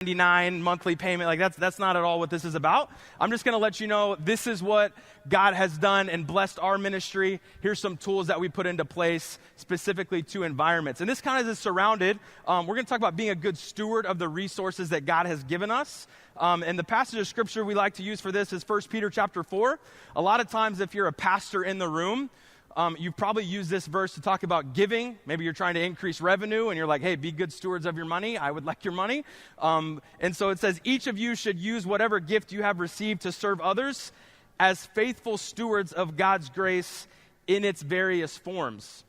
$99 monthly payment. Like that's not at all what this is about. I'm just going to let you know this is what God has done and blessed our ministry. Here's some tools that we put into place specifically to environments. And this kind of is surrounded. We're going to talk about being a good steward of the resources that God has given us. And the passage of scripture we like to use for this is 1 Peter chapter 4. A lot of times if you're a pastor in the room, you've probably used this verse to talk about giving. Maybe you're trying to increase revenue and you're like, hey, be good stewards of your money. I would like your money. And so it says, each of you should use whatever gift you have received to serve others as faithful stewards of God's grace in its various forms.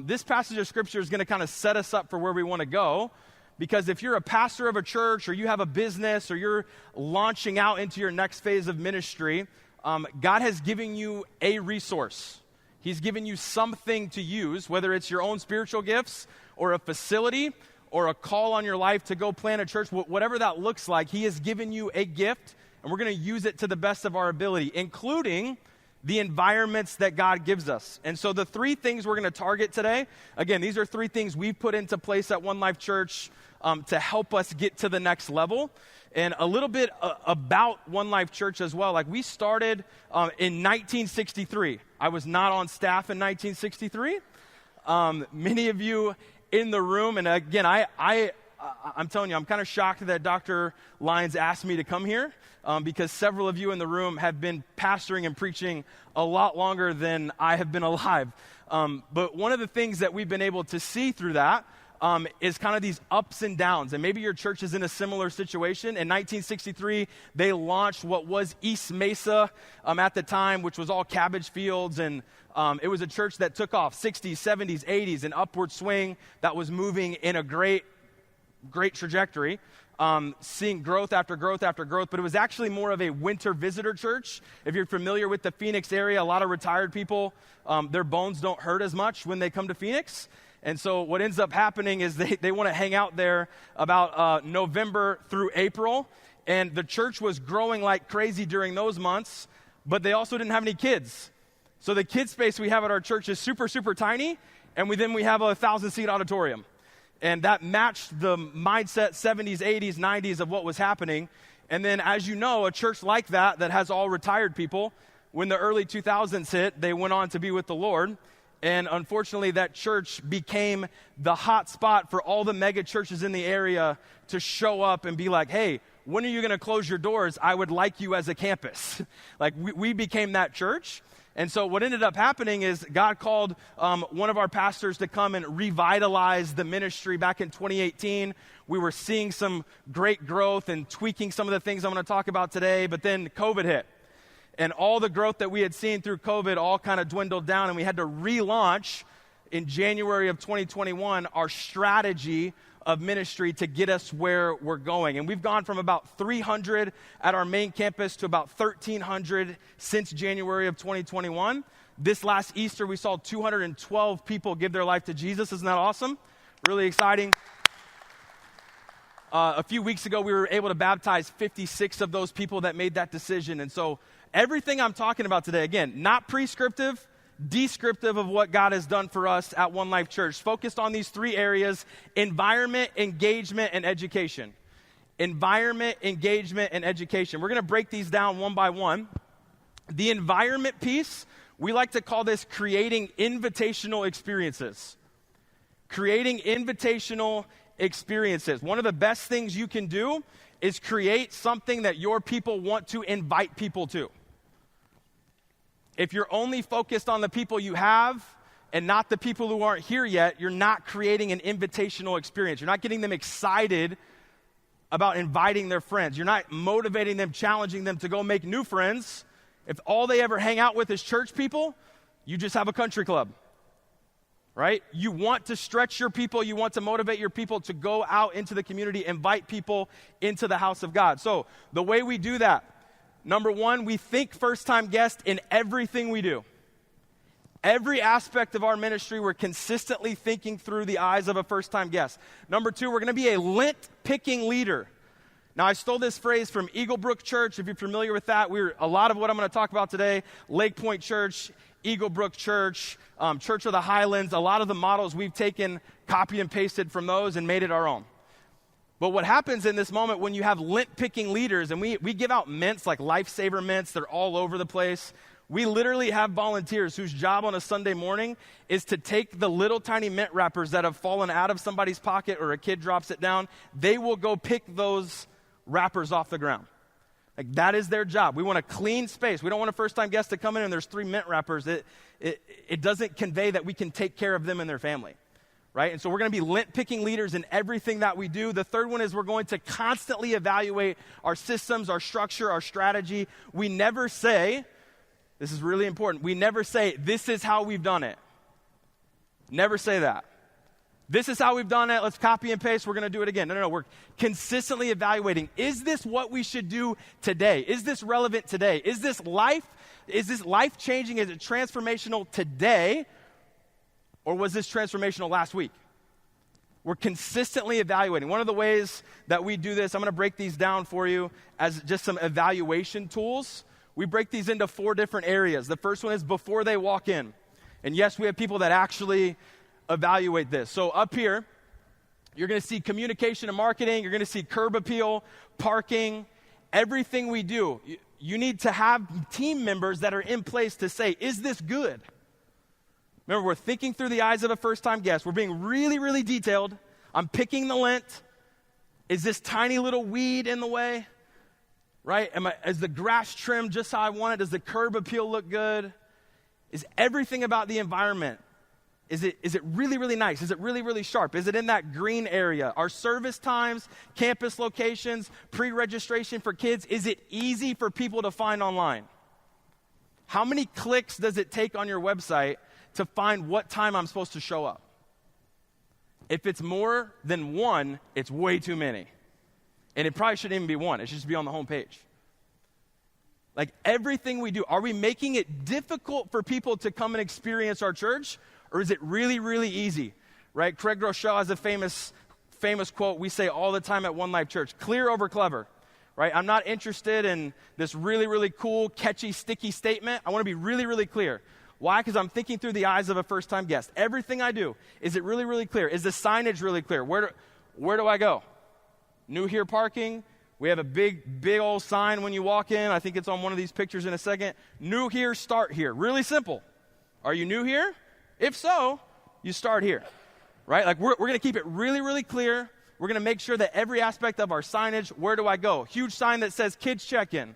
This passage of scripture is going to kind of set us up for where we want to go. Because if you're a pastor of a church or you have a business or you're launching out into your next phase of ministry, God has given you a resource. He's given you something to use, whether it's your own spiritual gifts or a facility or a call on your life to go plant a church, whatever that looks like. He has given you a gift, and we're going to use it to the best of our ability, including the environments that God gives us. And so the three things we're going to target today, again, these are three things we've put into place at One Life Church to help us get to the next level. And a little bit about One Life Church as well. Like we started in 1963. I was not on staff in 1963. Many of you in the room, and again, I'm telling you, I'm kind of shocked that Dr. Lyons asked me to come here because several of you in the room have been pastoring and preaching a lot longer than I have been alive. But one of the things that we've been able to see through that is kind of these ups and downs. And maybe your church is in a similar situation. In 1963, they launched what was East Mesa at the time, which was all cabbage fields. And it was a church that took off 60s, 70s, 80s, an upward swing that was moving in a great trajectory, seeing growth after growth after growth. But it was actually more of a winter visitor church. If you're familiar with the Phoenix area, a lot of retired people, their bones don't hurt as much when they come to Phoenix. And so what ends up happening is they want to hang out there about November through April. And the church was growing like crazy during those months, but they also didn't have any kids. So the kid space we have at our church is super, super tiny, and then we have a 1,000-seat auditorium. And that matched the mindset 70s, 80s, 90s of what was happening. And then, as you know, a church like that has all retired people, when the early 2000s hit, they went on to be with the Lord. And unfortunately, that church became the hot spot for all the mega churches in the area to show up and be like, hey, when are you going to close your doors? I would like you as a campus. Like, we became that church. And so what ended up happening is God called one of our pastors to come and revitalize the ministry back in 2018. We were seeing some great growth and tweaking some of the things I'm going to talk about today, but then COVID hit. And all the growth that we had seen through COVID all kind of dwindled down, and we had to relaunch in January of 2021 our strategy of ministry to get us where we're going. And we've gone from about 300 at our main campus to about 1,300 since January of 2021. This last Easter, we saw 212 people give their life to Jesus. Isn't that awesome? Really exciting. A few weeks ago, we were able to baptize 56 of those people that made that decision. And so everything I'm talking about today, again, not prescriptive, descriptive of what God has done for us at One Life Church, focused on these three areas: environment, engagement, and education. Environment, engagement, and education. We're going to break these down one by one. The environment piece, we like to call this creating invitational experiences. Creating invitational experiences. One of the best things you can do is create something that your people want to invite people to. If you're only focused on the people you have and not the people who aren't here yet, you're not creating an invitational experience. You're not getting them excited about inviting their friends. You're not motivating them, challenging them to go make new friends. If all they ever hang out with is church people, you just have a country club, right? You want to stretch your people. You want to motivate your people to go out into the community, invite people into the house of God. So the way we do that, number one, we think first-time guest in everything we do. Every aspect of our ministry, we're consistently thinking through the eyes of a first-time guest. Number two, we're going to be a lint-picking leader. Now, I stole this phrase from Eagle Brook Church. If you're familiar with that, a lot of what I'm going to talk about today, Lake Point Church, Eagle Brook Church, Church of the Highlands, a lot of the models we've taken, copy and pasted from those and made it our own. But what happens in this moment when you have lint-picking leaders, and we give out mints, like Lifesaver mints, they're all over the place. We literally have volunteers whose job on a Sunday morning is to take the little tiny mint wrappers that have fallen out of somebody's pocket or a kid drops it down. They will go pick those wrappers off the ground. Like, that is their job. We want a clean space. We don't want a first-time guest to come in and there's 3 mint wrappers. It doesn't convey that we can take care of them and their family. Right? And so we're going to be lint-picking leaders in everything that we do. The third one is we're going to constantly evaluate our systems, our structure, our strategy. We never say, this is really important, we never say, this is how we've done it. Never say that. This is how we've done it. Let's copy and paste. We're going to do it again. No. We're consistently evaluating. Is this what we should do today? Is this relevant today? Is this life-changing? Is it transformational today? Or was this transformational last week? We're consistently evaluating. One of the ways that we do this, I'm going to break these down for you as just some evaluation tools. We break these into 4 different areas. The first one is before they walk in. And yes, we have people that actually evaluate this. So up here, you're going to see communication and marketing. You're going to see curb appeal, parking, everything we do. You need to have team members that are in place to say, is this good? Remember, we're thinking through the eyes of a first-time guest. We're being really, really detailed. I'm picking the lint. Is this tiny little weed in the way? Right? Is the grass trimmed just how I want it? Does the curb appeal look good? Is everything about the environment, is it really, really nice? Is it really, really sharp? Is it in that green area? Our service times, campus locations, pre-registration for kids, is it easy for people to find online? How many clicks does it take on your website to find what time I'm supposed to show up? If it's more than 1, it's way too many. And it probably shouldn't even be 1. It should just be on the home page. Like, everything we do, are we making it difficult for people to come and experience our church? Or is it really, really easy? Right? Craig Rochelle has a famous quote we say all the time at One Life Church: clear over clever. Right? I'm not interested in this really, really cool, catchy, sticky statement. I want to be really, really clear. Why? Because I'm thinking through the eyes of a first-time guest. Everything I do, is it really, really clear? Is the signage really clear? Where do I go? New here parking. We have a big old sign when you walk in. I think it's on one of these pictures in a second. New here, start here. Really simple. Are you new here? If so, you start here. Right? Like, we're going to keep it really, really clear. We're going to make sure that every aspect of our signage, where do I go? Huge sign that says kids check-in.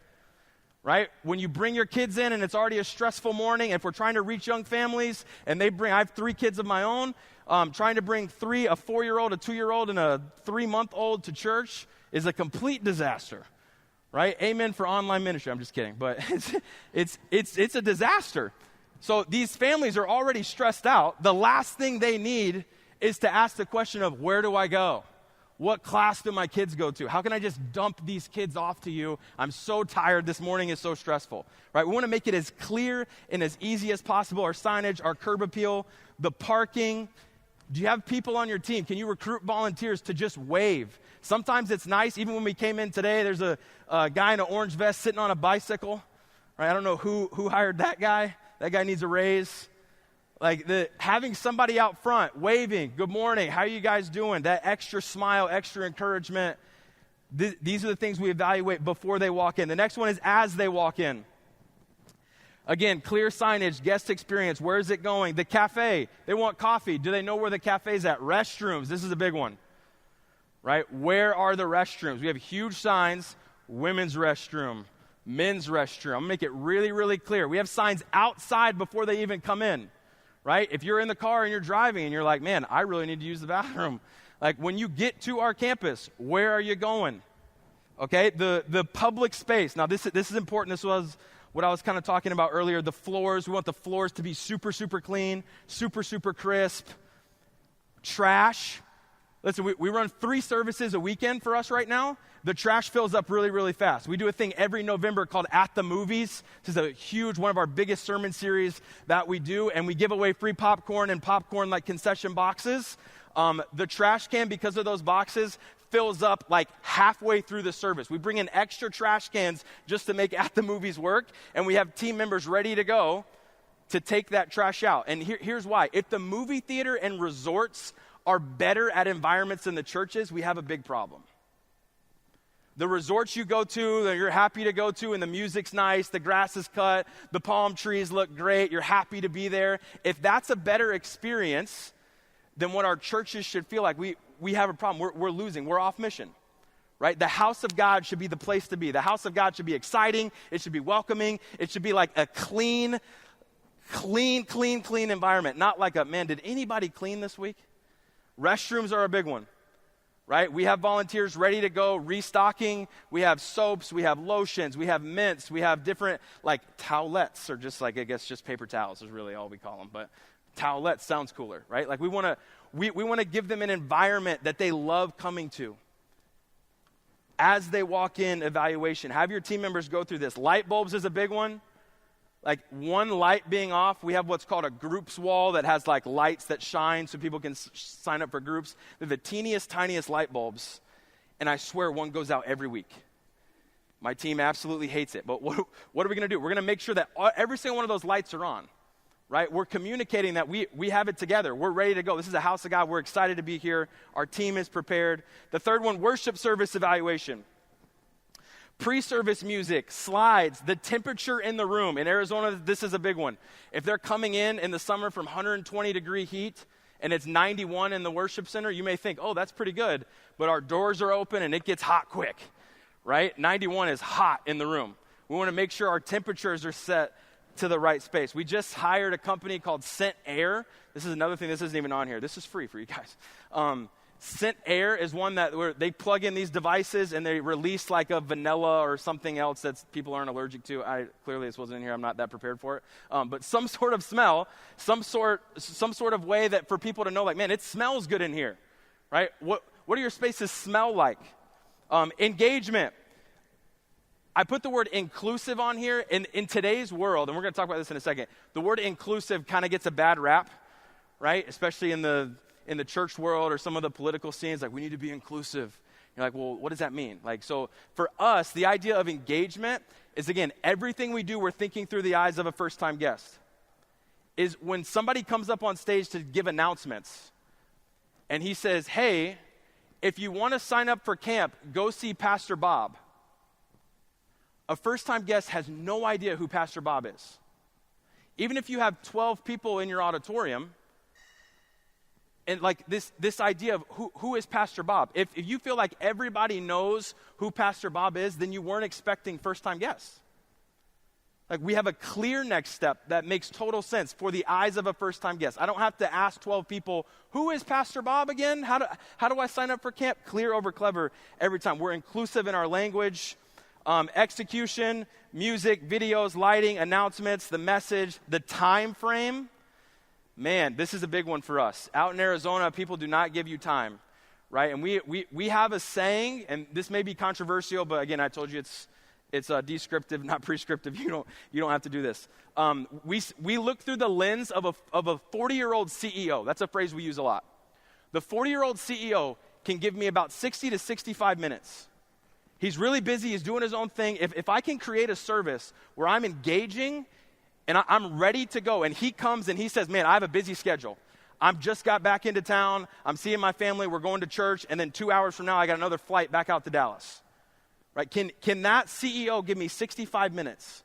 Right? When you bring your kids in and it's already a stressful morning, if we're trying to reach young families and I have 3 kids of my own, trying to bring 3, a 4-year-old, a 2-year-old, and a 3-month-old to church is a complete disaster. Right? Amen for online ministry. I'm just kidding, but it's a disaster. So these families are already stressed out. The last thing they need is to ask the question of, where do I go? What class do my kids go to? How can I just dump these kids off to you? I'm so tired. This morning is so stressful. Right? We want to make it as clear and as easy as possible. Our signage, our curb appeal, the parking. Do you have people on your team? Can you recruit volunteers to just wave? Sometimes it's nice. Even when we came in today, there's a guy in an orange vest sitting on a bicycle. Right? I don't know who hired that guy. That guy needs a raise. Like, having somebody out front waving, good morning, how are you guys doing? That extra smile, extra encouragement. These are the things we evaluate before they walk in. The next one is as they walk in. Again, clear signage, guest experience, where is it going? The cafe, they want coffee. Do they know where the cafe is at? Restrooms, this is a big one. Right? Where are the restrooms? We have huge signs, women's restroom, men's restroom. I'm going to make it really, really clear. We have signs outside before they even come in. Right? If you're in the car and you're driving and you're like, man, I really need to use the bathroom. Like, when you get to our campus, where are you going? Okay? The public space. Now, this is important. This was what I was kind of talking about earlier. The floors. We want the floors to be super, super clean, super, super crisp. Trash. Listen, we run 3 services a weekend for us right now. The trash fills up really, really fast. We do a thing every November called At the Movies. This is a huge, one of our biggest sermon series that we do, and we give away free popcorn and popcorn like concession boxes. The trash can, because of those boxes, fills up like halfway through the service. We bring in extra trash cans just to make At the Movies work, and we have team members ready to go to take that trash out. And here's why. If the movie theater and resorts are better at environments than the churches, we have a big problem. The resorts you go to, that you're happy to go to, and the music's nice, the grass is cut, the palm trees look great, you're happy to be there. If that's a better experience than what our churches should feel like, we have a problem. We're losing. We're off mission, right? The house of God should be the place to be. The house of God should be exciting. It should be welcoming. It should be like a clean environment. Not like man, did anybody clean this week? Restrooms are a big one. Right? We have volunteers ready to go, restocking. We have soaps, we have lotions, we have mints, we have different, like, towelettes, or just like, I guess, just paper towels is really all we call them. But towelettes sounds cooler, right? Like, we want to give them an environment that they love coming to. As they walk in evaluation, have your team members go through this. Light bulbs is a big one. Like, one light being off, we have what's called a groups wall that has like lights that shine so people can sign up for groups. They're the teeniest, tiniest light bulbs, and I swear one goes out every week. My team absolutely hates it, but what are we going to do? We're going to make sure that every single one of those lights are on, right? We're communicating that we have it together. We're ready to go. This is a house of God. We're excited to be here. Our team is prepared. The third one, worship service evaluation. Pre-service music, slides, the temperature in the room. In Arizona, this is a big one. If they're coming in the summer from 120-degree heat and it's 91 in the worship center, you may think, oh, that's pretty good. But our doors are open and it gets hot quick, right? 91 is hot in the room. We want to make sure our temperatures are set to the right space. We just hired a company called Scent Air. This is another thing. This isn't even on here. This is free for you guys. Scent Air is one where they plug in these devices and they release like a vanilla or something else that people aren't allergic to. Clearly this wasn't in here. I'm not that prepared for it. But some sort of smell, some sort of way that for people to know, like, man, it smells good in here, right? What do your spaces smell like? Engagement. I put the word inclusive on here. In today's world, and we're going to talk about this in a second, the word inclusive kind of gets a bad rap, right? Especially in the church world or some of the political scenes, like, we need to be inclusive. You're like, well, what does that mean? Like, so for us, the idea of engagement is, again, everything we do, we're thinking through the eyes of a first-time guest. Is when somebody comes up on stage to give announcements, and he says, hey, if you want to sign up for camp, go see Pastor Bob. A first-time guest has no idea who Pastor Bob is. Even if you have 12 people in your auditorium, and like this idea of who is Pastor Bob? If you feel like everybody knows who Pastor Bob is, then you weren't expecting first-time guests. Like, we have a clear next step that makes total sense for the eyes of a first-time guest. I don't have to ask 12 people, who is Pastor Bob again? How do I sign up for camp? Clear over clever every time. We're inclusive in our language, execution, music, videos, lighting, announcements, the message, the time frame. Man, this is a big one for us. Out in Arizona, people do not give you time, right? And we have a saying, and this may be controversial, but again, I told you it's descriptive, not prescriptive. You don't have to do this. We look through the lens of a 40-year-old CEO. That's a phrase we use a lot. The 40-year-old CEO can give me about 60 to 65 minutes. He's really busy. He's doing his own thing. If I can create a service where I'm engaging and I'm ready to go, and he comes and he says, man, I have a busy schedule. I've just got back into town. I'm seeing my family. We're going to church. And then 2 hours from now, I got another flight back out to Dallas. Right? Can that CEO give me 65 minutes?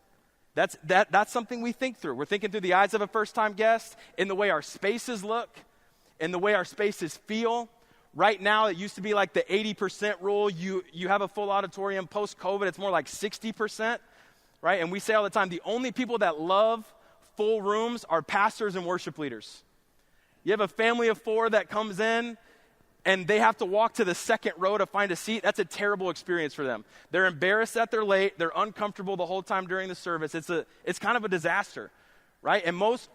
That's something we think through. We're thinking through the eyes of a first-time guest, in the way our spaces look, in the way our spaces feel. Right now, it used to be like the 80% rule. You have a full auditorium. Post-COVID, it's more like 60%. Right? And we say all the time, the only people that love full rooms are pastors and worship leaders. You have a family of 4 that comes in, and they have to walk to the second row to find a seat. That's a terrible experience for them. They're embarrassed that they're late. They're uncomfortable the whole time during the service. It's kind of a disaster, right? And most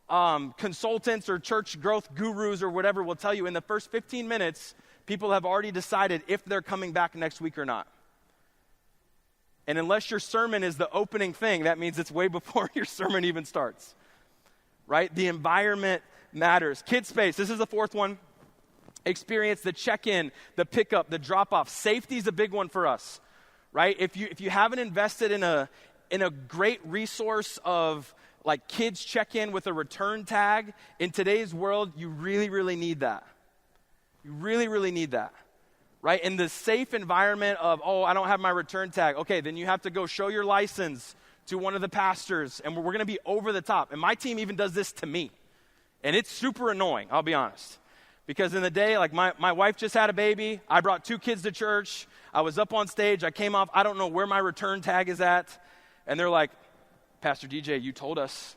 consultants or church growth gurus or whatever will tell you in the first 15 minutes, people have already decided if they're coming back next week or not. And unless your sermon is the opening thing, that means it's way before your sermon even starts, right? The environment matters. Kid space, this is the fourth one. Experience, the check-in, the pickup, the drop-off. Safety is a big one for us, right? If you haven't invested in a great resource of like kids check-in with a return tag, in today's world, you really, really need that. You really, really need that. right? In the safe environment of, oh, I don't have my return tag. Okay, then you have to go show your license to one of the pastors, and we're going to be over the top. And my team even does this to me. And it's super annoying, I'll be honest. Because in the day, like my wife just had a baby. I brought 2 kids to church. I was up on stage. I came off. I don't know where my return tag is at. And they're like, Pastor DJ, you told us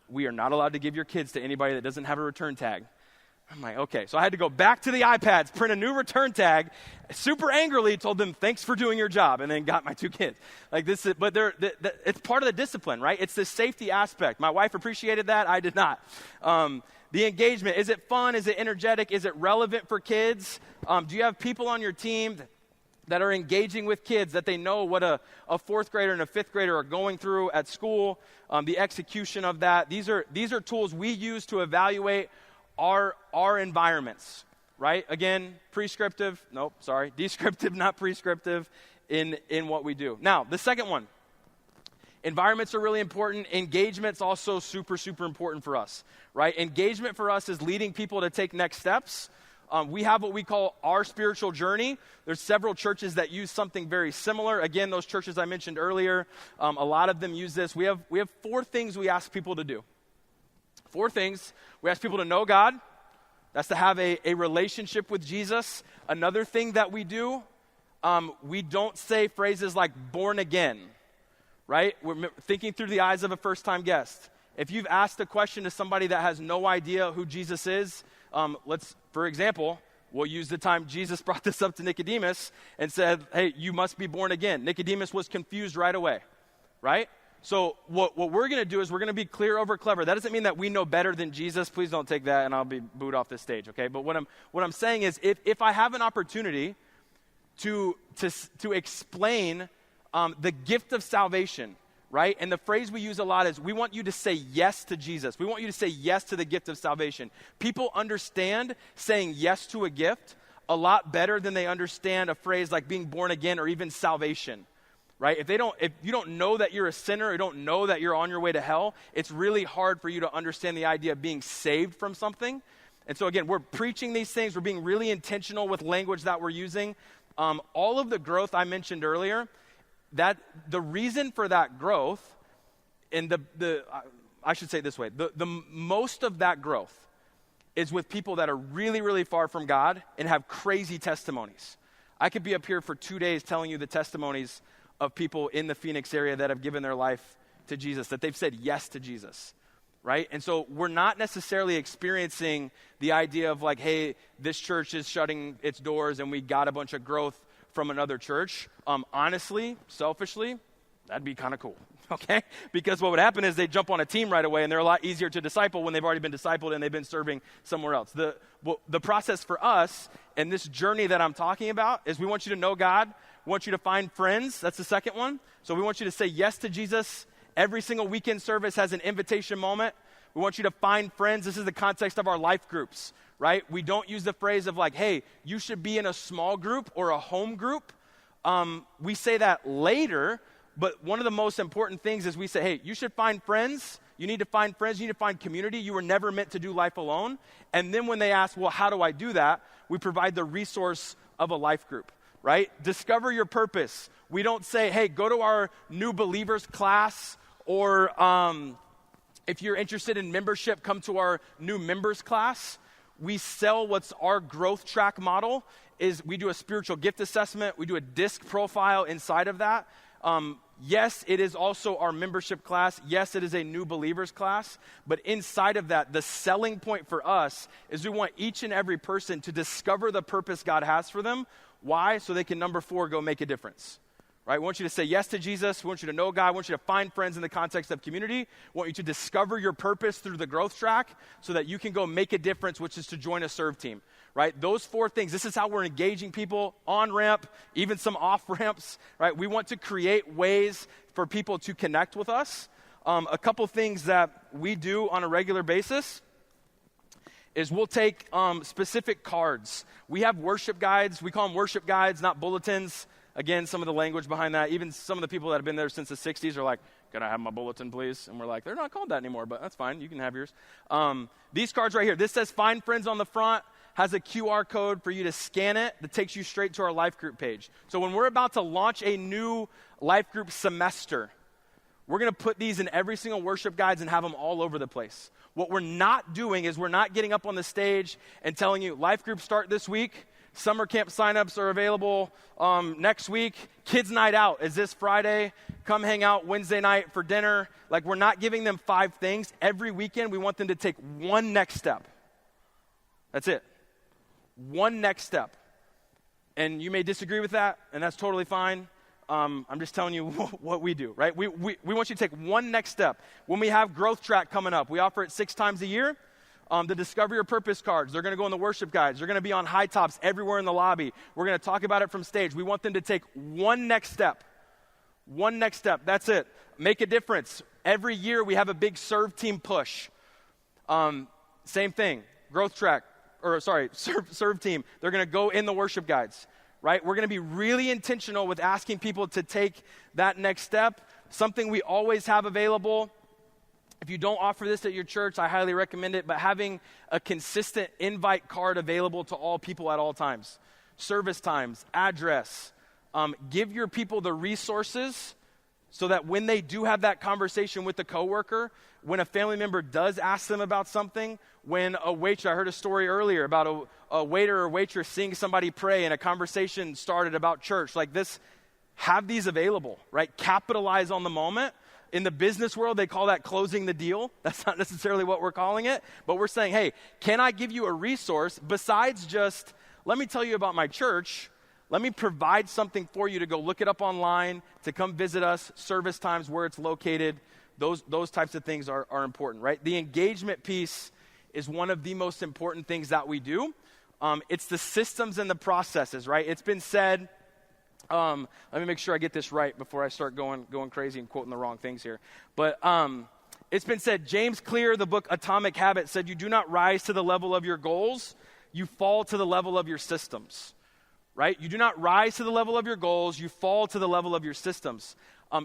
we are not allowed to give your kids to anybody that doesn't have a return tag. I'm like, okay. So I had to go back to the iPads, print a new return tag, super angrily told them, thanks for doing your job, and then got my 2 kids. Like this, but it's part of the discipline, right? It's the safety aspect. My wife appreciated that. I did not. The engagement, is it fun? Is it energetic? Is it relevant for kids? Do you have people on your team that are engaging with kids, that they know what a 4th grader and a 5th grader are going through at school, the execution of that? These are tools we use to evaluate our environments, right? Again, descriptive, not prescriptive in what we do. Now, the second one, environments are really important. Engagement's also super, super important for us, right? Engagement for us is leading people to take next steps. We have what we call our spiritual journey. There's several churches that use something very similar. Again, those churches I mentioned earlier, a lot of them use this. We have 4 things we ask people to do. 4 things. We ask people to know God. That's to have a relationship with Jesus. Another thing that we do, we don't say phrases like born again, right? We're thinking through the eyes of a first-time guest. If you've asked a question to somebody that has no idea who Jesus is, for example, we'll use the time Jesus brought this up to Nicodemus and said, hey, you must be born again. Nicodemus was confused right away, right? So what we're going to do is we're going to be clear over clever. That doesn't mean that we know better than Jesus. Please don't take that and I'll be booed off this stage, okay? But what I'm saying is if I have an opportunity to explain the gift of salvation, right? And the phrase we use a lot is we want you to say yes to Jesus. We want you to say yes to the gift of salvation. People understand saying yes to a gift a lot better than they understand a phrase like being born again or even salvation. Right? If you don't know that you're a sinner, or don't know that you're on your way to hell, it's really hard for you to understand the idea of being saved from something. And so again, we're preaching these things. We're being really intentional with language that we're using. All of the growth I mentioned earlier, that the reason for that growth, and I should say it this way, the most of that growth is with people that are really, really far from God and have crazy testimonies. I could be up here for 2 days telling you the testimonies of people in the Phoenix area that have given their life to Jesus, that they've said yes to Jesus, right? And so we're not necessarily experiencing the idea of like, hey, this church is shutting its doors and we got a bunch of growth from another church. Honestly, selfishly, that'd be kind of cool, okay? Because what would happen is they jump on a team right away and they're a lot easier to disciple when they've already been discipled and they've been serving somewhere else. The process for us and this journey that I'm talking about is we want you to know God. We want you to find friends. That's the second one. So we want you to say yes to Jesus. Every single weekend service has an invitation moment. We want you to find friends. This is the context of our life groups, right? We don't use the phrase of like, hey, you should be in a small group or a home group. We say that later, but one of the most important things is we say, hey, you should find friends. You need to find friends. You need to find community. You were never meant to do life alone. And then when they ask, well, how do I do that? We provide the resource of a life group. Right? Discover your purpose. We don't say, hey, go to our new believers class, or if you're interested in membership, come to our new members class. We sell what's our growth track model is we do a spiritual gift assessment. We do a disc profile inside of that. Yes, it is also our membership class. Yes, it is a new believers class. But inside of that, the selling point for us is we want each and every person to discover the purpose God has for them. Why? So they can, number 4, go make a difference. Right? We want you to say yes to Jesus. We want you to know God. We want you to find friends in the context of community. We want you to discover your purpose through the growth track so that you can go make a difference, which is to join a serve team. Right? Those 4 things. This is how we're engaging people on ramp, even some off ramps. Right? We want to create ways for people to connect with us. A couple things that we do on a regular basis is we'll take specific cards. We have worship guides. We call them worship guides, not bulletins. Again, some of the language behind that, even some of the people that have been there since the 60s are like, can I have my bulletin, please? And we're like, they're not called that anymore, but that's fine. You can have yours. These cards right here, this says find friends on the front, has a QR code for you to scan it that takes you straight to our life group page. So when we're about to launch a new life group semester, we're going to put these in every single worship guides and have them all over the place. What we're not doing is we're not getting up on the stage and telling you, life groups start this week, summer camp signups are available next week, kids night out is this Friday, come hang out Wednesday night for dinner. Like, we're not giving them 5 things. Every weekend we want them to take one next step. That's it. One next step. And you may disagree with that, and that's totally fine. I'm just telling you what we do, right? We want you to take one next step. When we have Growth Track coming up, we offer it 6 times a year. The Discover Your Purpose cards, they're going to go in the worship guides. They're going to be on high tops everywhere in the lobby. We're going to talk about it from stage. We want them to take one next step. One next step. That's it. Make a difference. Every year we have a big serve team push. Same thing. Growth Track, serve team. They're going to go in the worship guides. Right? We're going to be really intentional with asking people to take that next step. Something we always have available. If you don't offer this at your church, I highly recommend it, but having a consistent invite card available to all people at all times. Service times, address. Give your people the resources so that when they do have that conversation with the coworker, when a family member does ask them about something, when a waitress, I heard a story earlier about a waiter or waitress seeing somebody pray and a conversation started about church. Like this, have these available, right? Capitalize on the moment. In the business world, they call that closing the deal. That's not necessarily what we're calling it, but we're saying, hey, can I give you a resource besides just, let me tell you about my church. Let me provide something for you to go look it up online, to come visit us, service times, where it's located. Those types of things are important, right? The engagement piece is one of the most important things that we do. It's the systems and the processes, right? It's been said, let me make sure I get this right before I start going crazy and quoting the wrong things here. But it's been said, James Clear, the book Atomic Habits, said, you do not rise to the level of your goals, you fall to the level of your systems. Right? You do not rise to the level of your goals, you fall to the level of your systems.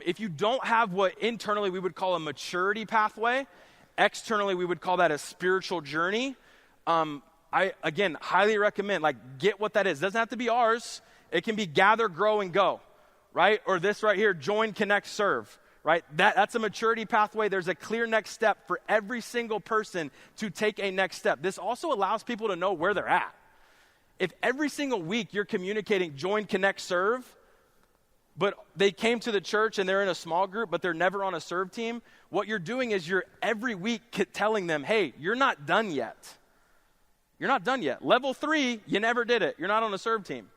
If you don't have what internally we would call a maturity pathway, externally we would call that a spiritual journey, I, again, highly recommend, get what that is. It doesn't have to be ours. It can be gather, grow, and go, right? Or this right here, join, connect, serve, right? That's a maturity pathway. There's a clear next step for every single person to take a next step. This also allows people to know where they're at. If every single week you're communicating join, connect, serve, but they came to the church and they're in a small group, but they're never on a serve team, what you're doing is you're every week telling them, hey, you're not done yet. You're not done yet. Level 3, you never did it. You're not on a serve team,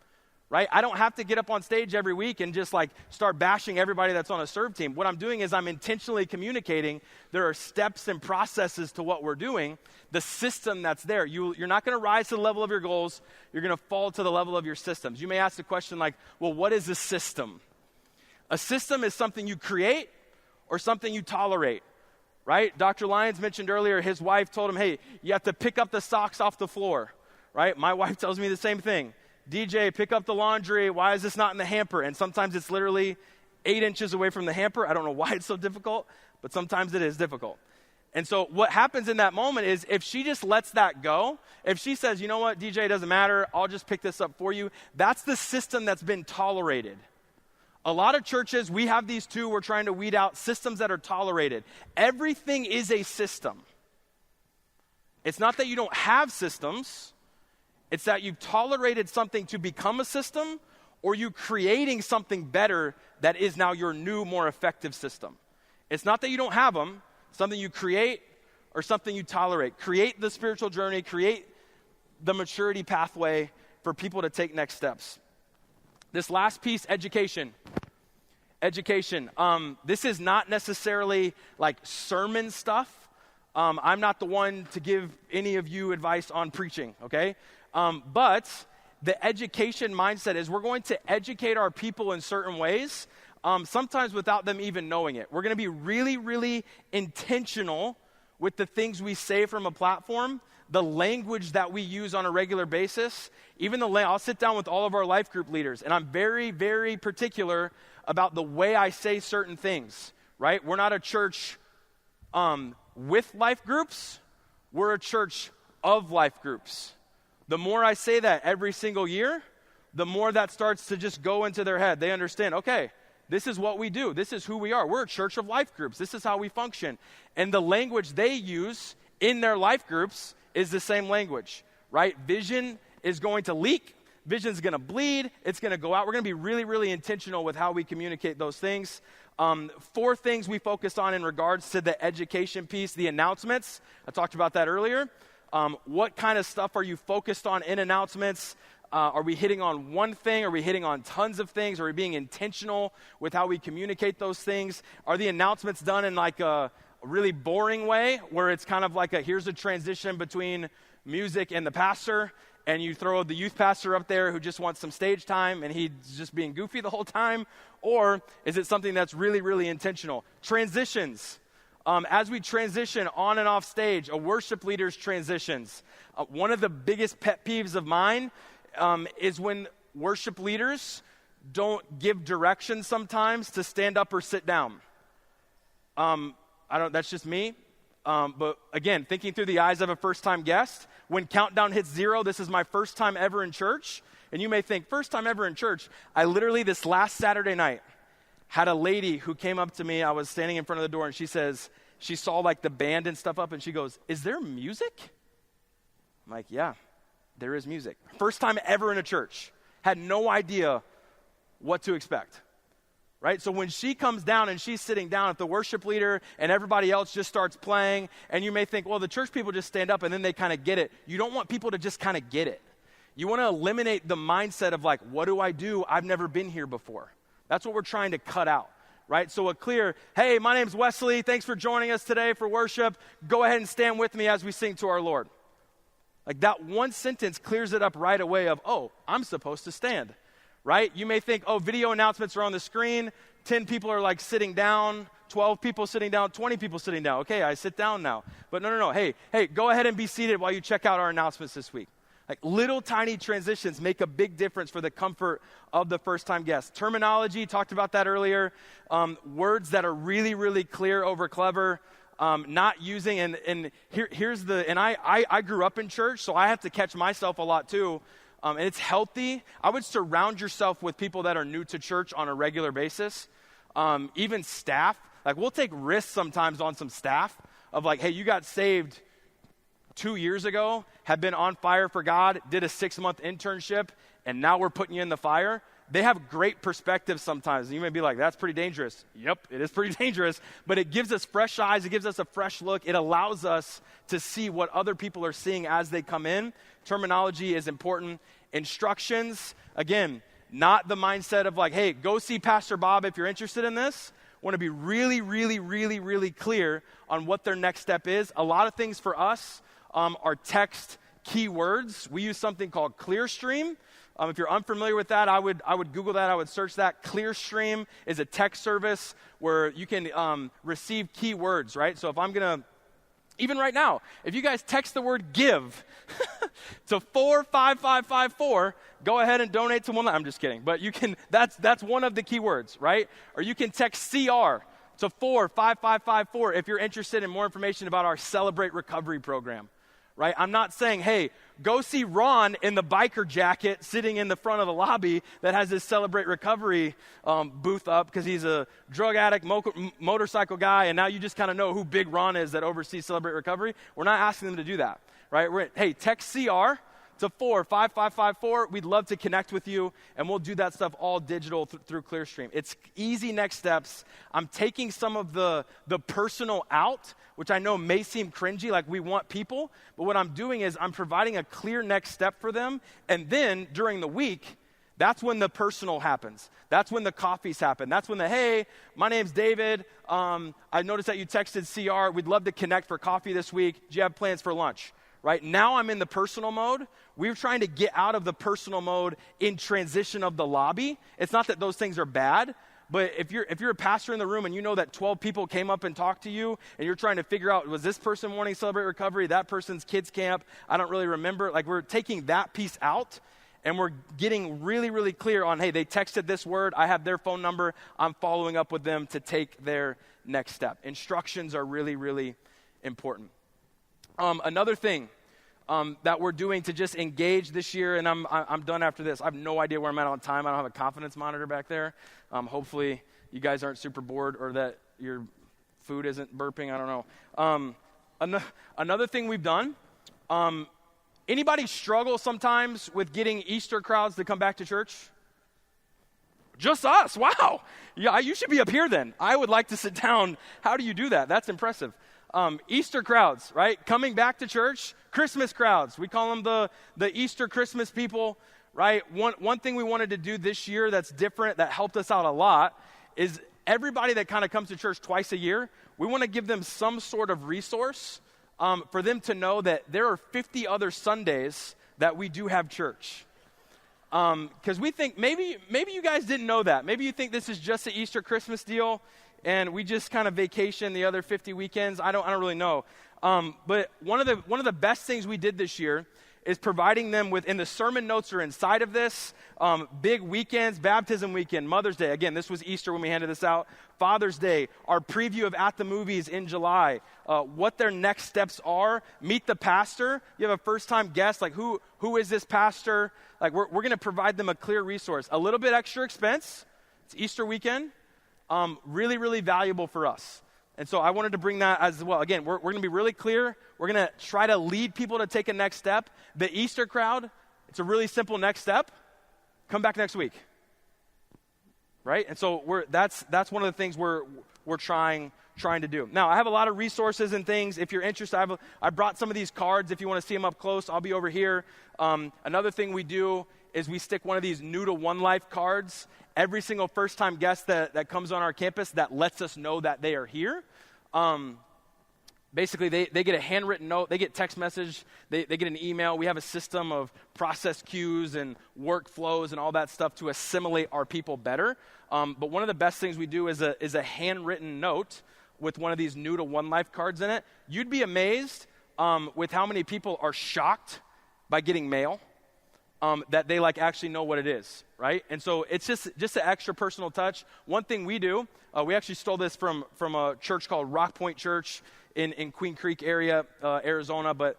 right? I don't have to get up on stage every week and just start bashing everybody that's on a serve team. What I'm doing is I'm intentionally communicating there are steps and processes to what we're doing, the system that's there. You're not going to rise to the level of your goals. You're going to fall to the level of your systems. You may ask the question well, what is a system? A system is something you create or something you tolerate, right? Dr. Lyons mentioned earlier his wife told him, hey, you have to pick up the socks off the floor, right? My wife tells me the same thing. DJ, pick up the laundry. Why is this not in the hamper? And sometimes it's literally 8 inches away from the hamper. I don't know why it's so difficult, but sometimes it is difficult. And so what happens in that moment is if she just lets that go, if she says, you know what, DJ, it doesn't matter, I'll just pick this up for you, that's the system that's been tolerated. A lot of churches, we have these too, we're trying to weed out systems that are tolerated. Everything is a system. It's not that you don't have systems. It's that you've tolerated something to become a system, or you creating something better that is now your new, more effective system. It's not that you don't have them, something you create or something you tolerate. Create the spiritual journey, create the maturity pathway for people to take next steps. This last piece, education. Education. This is not necessarily sermon stuff. I'm not the one to give any of you advice on preaching, okay? But the education mindset is we're going to educate our people in certain ways, sometimes without them even knowing it. We're going to be really, really intentional with the things we say from a platform, the language that we use on a regular basis, even I'll sit down with all of our life group leaders, and I'm very, very particular about the way I say certain things, right? We're not a church with life groups. We're a church of life groups. The more I say that every single year, the more that starts to just go into their head. They understand, okay, this is what we do. This is who we are. We're a church of life groups. This is how we function. And the language they use in their life groups is the same language, right? Vision is going to leak. Vision is going to bleed. It's going to go out. We're going to be really, really intentional with how we communicate those things. 4 things we focused on in regards to the education piece, the announcements. I talked about that earlier. What kind of stuff are you focused on in announcements? Are we hitting on one thing? Are we hitting on tons of things? Are we being intentional with how we communicate those things? Are the announcements done in like a really boring way where it's kind of like here's a transition between music and the pastor, and you throw the youth pastor up there who just wants some stage time and he's just being goofy the whole time? Or is it something that's really, really intentional? Transitions. As we transition on and off stage, a worship leader's transitions. One of the biggest pet peeves of mine is when worship leaders don't give direction sometimes to stand up or sit down. That's just me. But again, thinking through the eyes of a first-time guest, when countdown hits 0, this is my first time ever in church. And you may think, first time ever in church. I literally, this last Saturday night, had a lady who came up to me. I was standing in front of the door, and she says, she saw like the band and stuff up, and she goes, "Is there music?" I'm like, "Yeah, there is music." First time ever in a church. Had no idea what to expect. Right? So when she comes down and she's sitting down, if the worship leader and everybody else just starts playing, and you may think, well, the church people just stand up and then they kind of get it. You don't want people to just kind of get it. You want to eliminate the mindset of like, what do I do? I've never been here before. That's what we're trying to cut out. Right? So a clear, hey, my name's Wesley. Thanks for joining us today for worship. Go ahead and stand with me as we sing to our Lord. Like that one sentence clears it up right away of, oh, I'm supposed to stand. Right? You may think, oh, video announcements are on the screen. 10 people are like sitting down, 12 people sitting down, 20 people sitting down. Okay, I sit down now. But no. Hey, go ahead and be seated while you check out our announcements this week. Like little tiny transitions make a big difference for the comfort of the first-time guest. Terminology, talked about that earlier. Words that are really, really clear over clever. Not using, and I grew up in church, so I have to catch myself a lot too. And it's healthy. I would surround yourself with people that are new to church on a regular basis. Even staff. Like we'll take risks sometimes on some staff of like, hey, you got saved 2 years ago, have been on fire for God, did a 6-month internship, and now we're putting you in the fire. They have great perspective sometimes. You may be like, that's pretty dangerous. Yep, it is pretty dangerous. But it gives us fresh eyes. It gives us a fresh look. It allows us to see what other people are seeing as they come in. Terminology is important. Instructions, again, not the mindset of like, hey, go see Pastor Bob if you're interested in this. Want to be really, really, really, really clear on what their next step is. A lot of things for us are text keywords. We use something called Clearstream. If you're unfamiliar with that, I would Google that. I would search that. Clearstream is a text service where you can receive keywords, right? So if I'm going to, even right now, if you guys text the word give to 45554, go ahead and donate to one. I'm just kidding. But you can, that's one of the keywords, right? Or you can text CR to 45554 if you're interested in more information about our Celebrate Recovery program. Right? I'm not saying, hey, go see Ron in the biker jacket sitting in the front of the lobby that has his Celebrate Recovery booth up because he's a drug addict, motorcycle guy, and now you just kind of know who Big Ron is that oversees Celebrate Recovery. We're not asking them to do that. Right? Hey, text CR to 45554. We'd love to connect with you, and we'll do that stuff all digital through Clearstream. It's easy next steps. I'm taking some of the personal out, which I know may seem cringy, like we want people, but what I'm doing is I'm providing a clear next step for them, and then during the week, that's when the personal happens. That's when the coffees happen. That's when hey, my name's David. I noticed that you texted CR. We'd love to connect for coffee this week. Do you have plans for lunch? Right? Now I'm in the personal mode. We're trying to get out of the personal mode in transition of the lobby. It's not that those things are bad, but if you're a pastor in the room and you know that 12 people came up and talked to you and you're trying to figure out, was this person wanting to Celebrate Recovery, that person's kids camp, I don't really remember. Like we're taking that piece out and we're getting really, really clear on, hey, they texted this word, I have their phone number, I'm following up with them to take their next step. Instructions are really, really important. Another thing, that we're doing to just engage this year, and I'm done after this. I have no idea where I'm at on time. I don't have a confidence monitor back there. Hopefully you guys aren't super bored or that your food isn't burping. I don't know. Another thing we've done, anybody struggle sometimes with getting Easter crowds to come back to church? Just us. Wow. Yeah, you should be up here then. I would like to sit down. How do you do that? That's impressive. Easter crowds, right? Coming back to church. Christmas crowds. We call them the Easter Christmas people, right? One thing we wanted to do this year that's different, that helped us out a lot, is everybody that kind of comes to church twice a year, we want to give them some sort of resource for them to know that there are 50 other Sundays that we do have church. Because we think maybe you guys didn't know that. Maybe you think this is just an Easter Christmas deal, and we just kind of vacation the other 50 weekends. I don't really know. But one of the best things we did this year is providing them with, and the sermon notes are inside of this, big weekends, baptism weekend, Mother's Day. Again, this was Easter when we handed this out. Father's Day, our preview of At the Movies in July, what their next steps are. Meet the pastor. You have a first-time guest, like who is this pastor? Like we're going to provide them a clear resource. A little bit extra expense. It's Easter weekend. Really, really valuable for us. And so I wanted to bring that as well. Again, we're going to be really clear. We're going to try to lead people to take a next step. The Easter crowd, it's a really simple next step. Come back next week. Right? And so that's one of the things we're trying to do. Now, I have a lot of resources and things. If you're interested, I brought some of these cards. If you want to see them up close, I'll be over here. Another thing we do is we stick one of these new to One Life cards. Every single first-time guest that comes on our campus, that lets us know that they are here. Basically, they get a handwritten note. They get text message. They get an email. We have a system of process queues and workflows and all that stuff to assimilate our people better. But one of the best things we do is a handwritten note with one of these new to One Life cards in it. You'd be amazed with how many people are shocked by getting mail. That they actually know what it is, right? And so it's just an extra personal touch. One thing we do, we actually stole this from a church called Rock Point Church in Queen Creek area, Arizona. But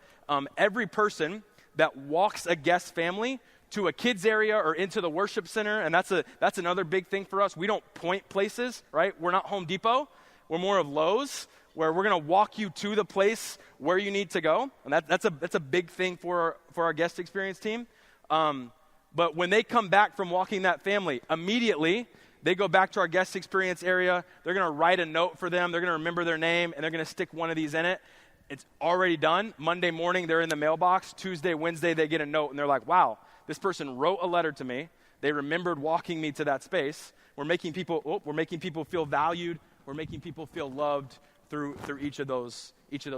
every person that walks a guest family to a kids area or into the worship center, and that's another big thing for us. We don't point places, right? We're not Home Depot. We're more of Lowe's, where we're going to walk you to the place where you need to go. And that's a big thing for our guest experience team. But when they come back from walking that family, immediately they go back to our guest experience area. They're going to write a note for them. They're going to remember their name, and they're going to stick one of these in it. It's already done. Monday morning, they're in the mailbox. Tuesday, Wednesday, they get a note, and they're like, wow, this person wrote a letter to me. They remembered walking me to that space. We're making people feel valued. We're making people feel loved through each of those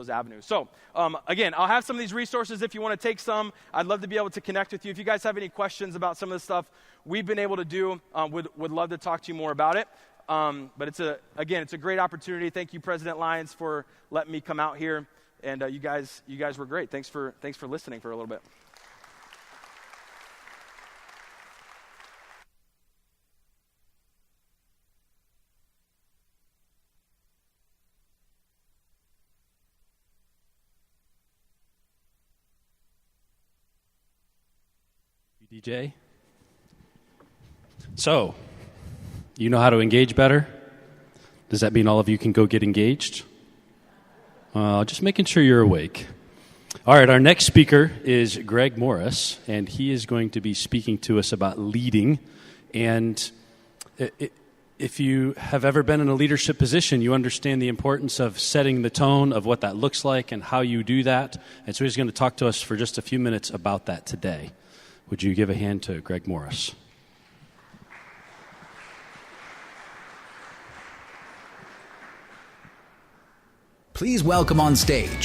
avenues. So, again, I'll have some of these resources if you want to take some. I'd love to be able to connect with you. If you guys have any questions about some of the stuff we've been able to do, would love to talk to you more about it. But it's a great opportunity. Thank you, President Lyons, for letting me come out here. And you guys were great. Thanks for listening for a little bit. DJ. So, you know how to engage better? Does that mean all of you can go get engaged? Just making sure you're awake. All right, our next speaker is Greg Morris, and he is going to be speaking to us about leading. And if you have ever been in a leadership position, you understand the importance of setting the tone of what that looks like and how you do that. And so he's going to talk to us for just a few minutes about that today. Would you give a hand to Greg Morris? Please welcome on stage